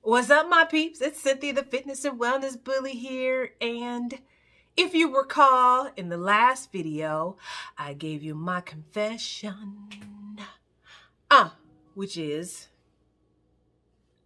What's up, my peeps? It's Cynthia, the fitness and wellness bully here. And if you recall, in the last video, I gave you my confession. Which is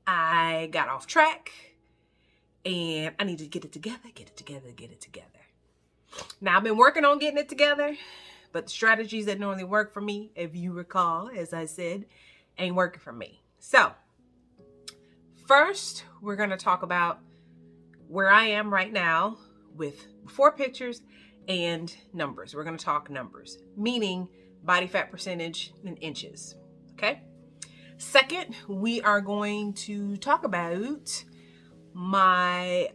I got off track and I need to get it together. Now, I've been working on getting it together, but the strategies that normally work for me, if you recall, as I said, ain't working for me. So, first, we're going to talk about where I am right now with before pictures and numbers. We're going to talk numbers, meaning body fat percentage in inches. Okay. Second, we are going to talk about my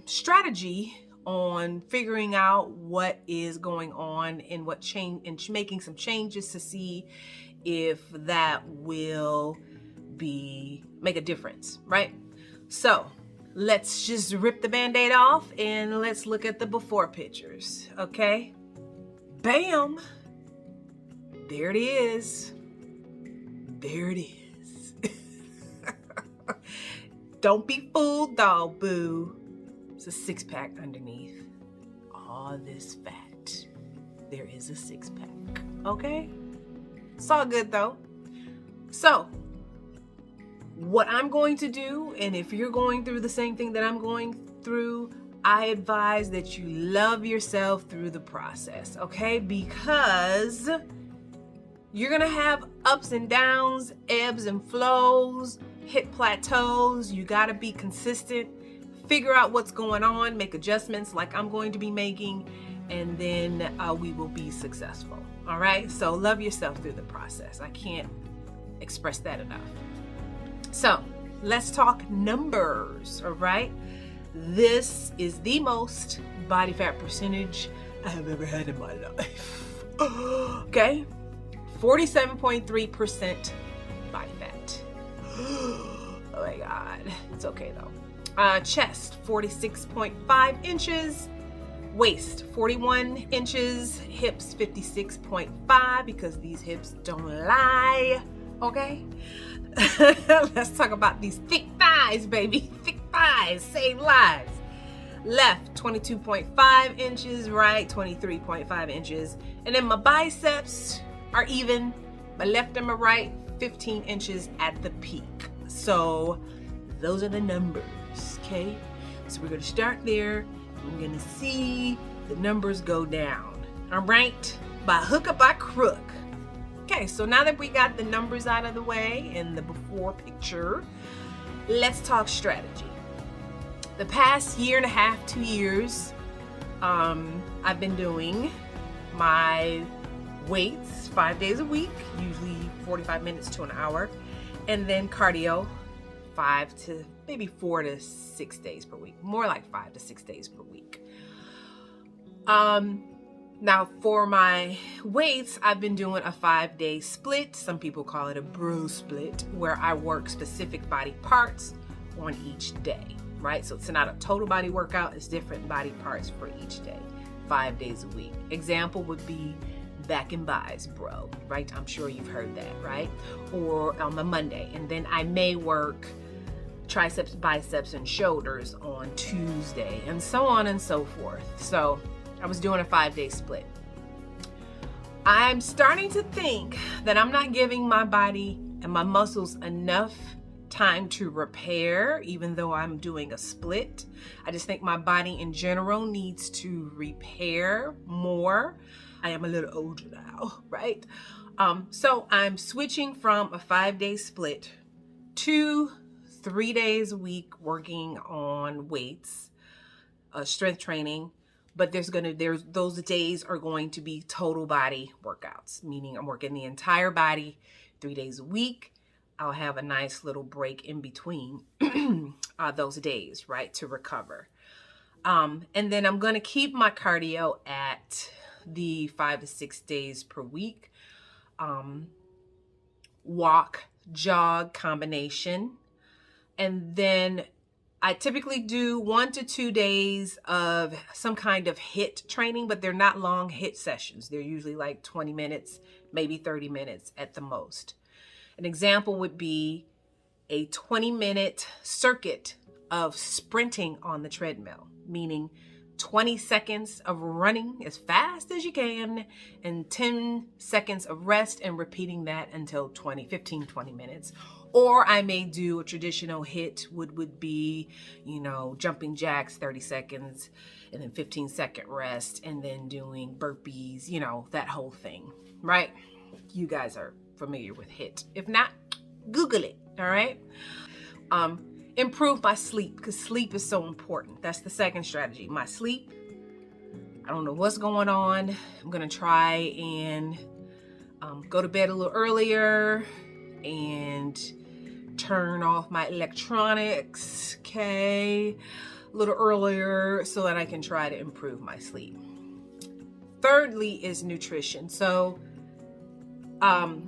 strategy on figuring out what is going on and what change and making some changes to see if that will make a difference, right? So let's just rip the band-aid off and let's look at the before pictures, okay? Bam! There it is. There it is. Don't be fooled, dog boo. It's a six-pack underneath all this fat. There is a six-pack, okay? It's all good though. So, what I'm going to do, and if you're going through the same thing that I'm going through, I advise that you love yourself through the process, okay? Because you're gonna have ups and downs, ebbs and flows, hit plateaus. You gotta be consistent, figure out what's going on, make adjustments like I'm going to be making, and then we will be successful, all right? So love yourself through the process. I can't express that enough. So let's talk numbers, all right? This is the most body fat percentage I have ever had in my life. Okay? 47.3% body fat. Oh my God. It's okay though. Chest, 46.5 inches. Waist, 41 inches. Hips, 56.5, because these hips don't lie. Okay? Let's talk about these thick thighs, baby. Thick thighs save lives. Left, 22.5 inches. Right, 23.5 inches. And then my biceps are even. My left and my right, 15 inches at the peak. So those are the numbers, okay? So we're gonna start there. We're gonna see the numbers go down, all right? By hook or by crook. Okay, so now that we got the numbers out of the way and the before picture, let's talk strategy. The past year and a half, 2 years, I've been doing my weights 5 days a week, usually 45 minutes to an hour, and then cardio 5 to maybe 4 to 6 days per week, more like 5 to 6 days per week. Now for my weights, I've been doing a 5-day split. Some people call it a bro split, where I work specific body parts on each day, right? So it's not a total body workout, it's different body parts for each day, 5 days a week. Example would be back and buys, bro, right? I'm sure you've heard that, right? Or on a Monday. And then I may work triceps, biceps, and shoulders on Tuesday, and so on and so forth. So I was doing a 5-day split. I'm starting to think that I'm not giving my body and my muscles enough time to repair, even though I'm doing a split. I just think my body in general needs to repair more. I am a little older now, right? So I'm switching from a 5-day split to 3 days a week working on weights, strength training. But those days are going to be total body workouts, meaning I'm working the entire body 3 days a week. I'll have a nice little break in between those days, right, to recover. And then I'm going to keep my cardio at the 5 to 6 days per week. Walk, jog combination. And then I typically do 1 to 2 days of some kind of HIIT training, but they're not long HIIT sessions. They're usually like 20 minutes, maybe 30 minutes at the most. An example would be a 20-minute circuit of sprinting on the treadmill, meaning 20 seconds of running as fast as you can and 10 seconds of rest, and repeating that until 15, 20 minutes. Or I may do a traditional HIIT, would be, jumping jacks, 30 seconds, and then 15-second rest, and then doing burpees, that whole thing, right? You guys are familiar with HIIT. If not, Google it, all right? Improve my sleep, because sleep is so important. That's the second strategy. My sleep, I don't know what's going on. I'm going to try and go to bed a little earlier and turn off my electronics, a little earlier, so that I can try to improve my sleep. Thirdly is nutrition. So I've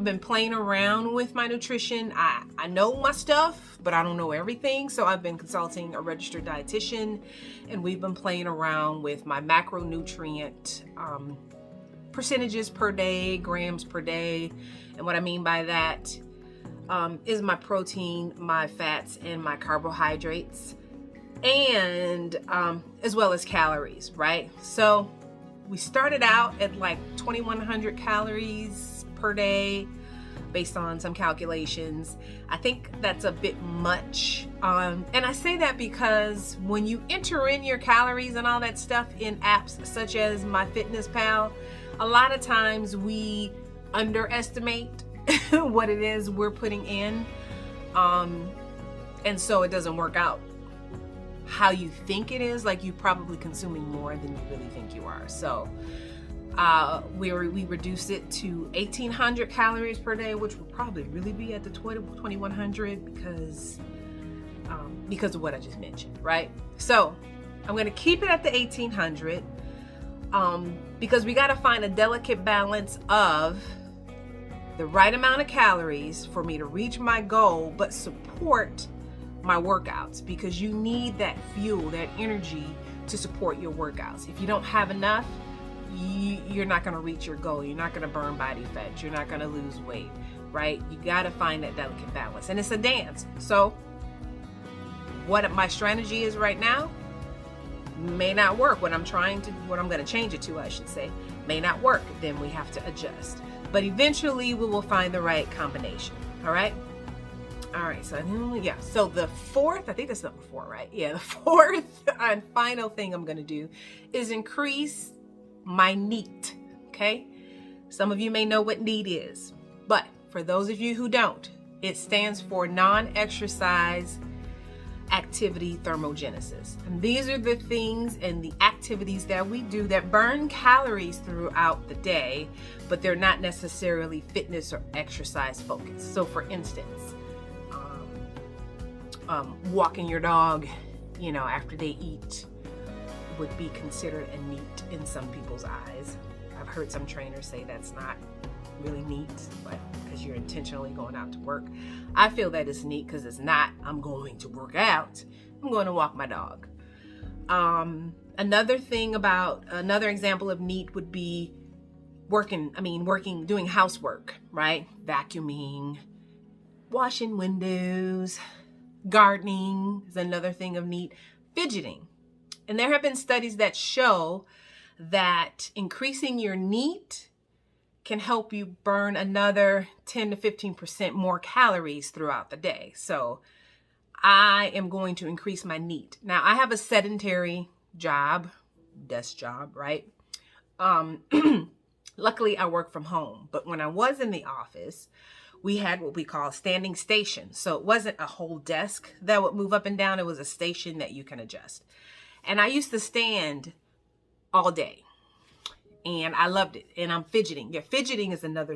been playing around with my nutrition. I know my stuff, but I don't know everything. So I've been consulting a registered dietitian, and we've been playing around with my macronutrient percentages per day, grams per day. And what I mean by that is my protein, my fats, and my carbohydrates, and as well as calories, right? So we started out at like 2,100 calories per day based on some calculations. I think that's a bit much. And I say that because when you enter in your calories and all that stuff in apps such as MyFitnessPal, a lot of times we underestimate what it is we're putting in. And so it doesn't work out how you think it is. Like, you're probably consuming more than you really think you are. So we reduced it to 1,800 calories per day, which will probably really be at the 2,100 because of what I just mentioned, right? So I'm going to keep it at the 1,800 because we got to find a delicate balance of the right amount of calories for me to reach my goal, but support my workouts, because you need that fuel, that energy to support your workouts. If you don't have enough, you're not going to reach your goal. You're not going to burn body fat. You're not going to lose weight, right? You got to find that delicate balance, and it's a dance. So what my strategy is right now may not work. What I'm going to change it to, I should say, may not work. Then we have to adjust. But eventually we will find the right combination. All right. All right. So yeah. So the fourth, I think that's number 4, right? Yeah. The fourth and final thing I'm going to do is increase my NEAT. Okay. Some of you may know what NEAT is, but for those of you who don't, it stands for non-exercise activity thermogenesis. And these are the things and the activities that we do that burn calories throughout the day, but they're not necessarily fitness or exercise focused. So for instance, walking your dog, after they eat would be considered a NEAT in some people's eyes. I've heard some trainers say that's not really neat, but because you're intentionally going out to work. I feel that it's neat because it's not, I'm going to work out. I'm going to walk my dog. Another example of NEAT would be doing housework, right? Vacuuming, washing windows, gardening is another thing of NEAT. Fidgeting. And there have been studies that show that increasing your NEAT can help you burn another 10 to 15% more calories throughout the day. So I am going to increase my NEAT. Now, I have a sedentary desk job, right? Luckily, I work from home. But when I was in the office, we had what we call standing station. So it wasn't a whole desk that would move up and down. It was a station that you can adjust. And I used to stand all day. And I loved it. And I'm fidgeting. Yeah, fidgeting is another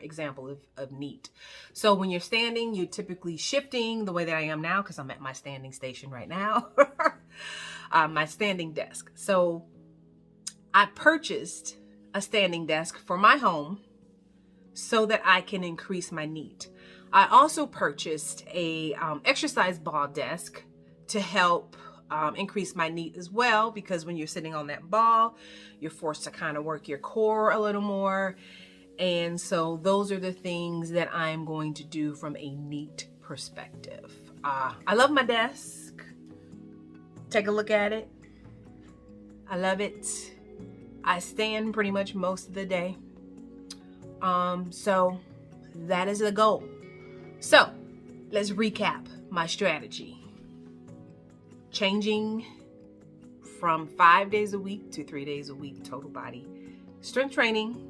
example of NEAT. So when you're standing, you're typically shifting the way that I am now, because I'm at my standing station right now, my standing desk. So I purchased a standing desk for my home so that I can increase my NEAT. I also purchased a exercise ball desk to help increase my NEAT as well, because when you're sitting on that ball, you're forced to kind of work your core a little more. And so those are the things that I'm going to do from a neat perspective. I love my desk. Take a look at it. I love it. I stand pretty much most of the day. So that is the goal. So let's recap my strategy. Changing from 5 days a week to 3 days a week total body strength training.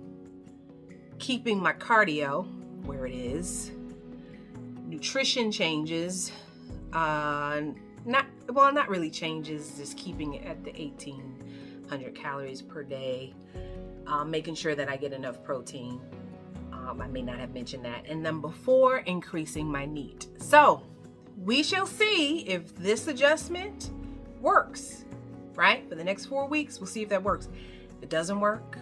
Keeping my cardio where it is. Nutrition changes. Not really changes, just keeping it at the 1,800 calories per day. Making sure that I get enough protein. I may not have mentioned that. And number 4, increasing my NEAT. So we shall see if this adjustment works, right? For the next 4 weeks, we'll see if that works. If it doesn't work,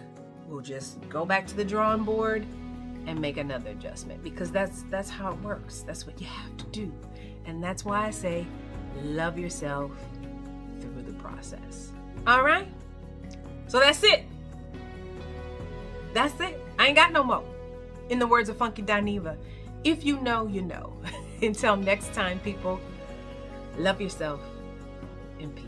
we'll just go back to the drawing board and make another adjustment, because that's how it works. That's what you have to do. And that's why I say love yourself through the process. All right? So that's it. That's it. I ain't got no more. In the words of Funky Dineva, if you know, you know. Until next time, people, love yourself in peace.